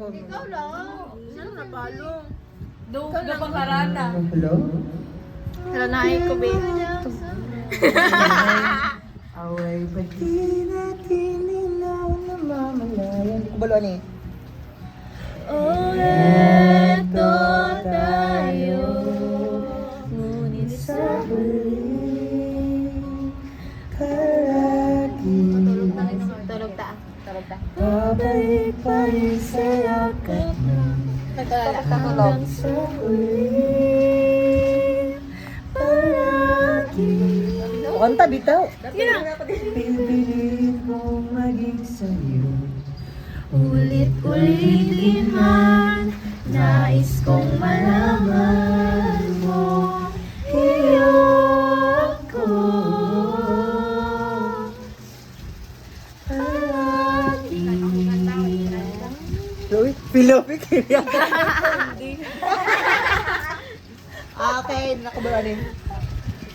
Ikaw lang. Ano na palong? Dog na pangarana. Hello? Hello, naay ko, babe. Away ba't di natin ilaw na mamalayan? Hindi ko balo ni. Oh, eto tayo. Ngunit sa huli kalagi Tulog ta. Tulog ta. babalik pa rin sa yakap hanggang sa huli palagi. Kanta bitaw. Pipiliin kong maging sa'yo. Ulit-ulitin man, nais kong malaman mo, iyo ako. Palagi. Pilopi kaya. Okay, nakabala ni.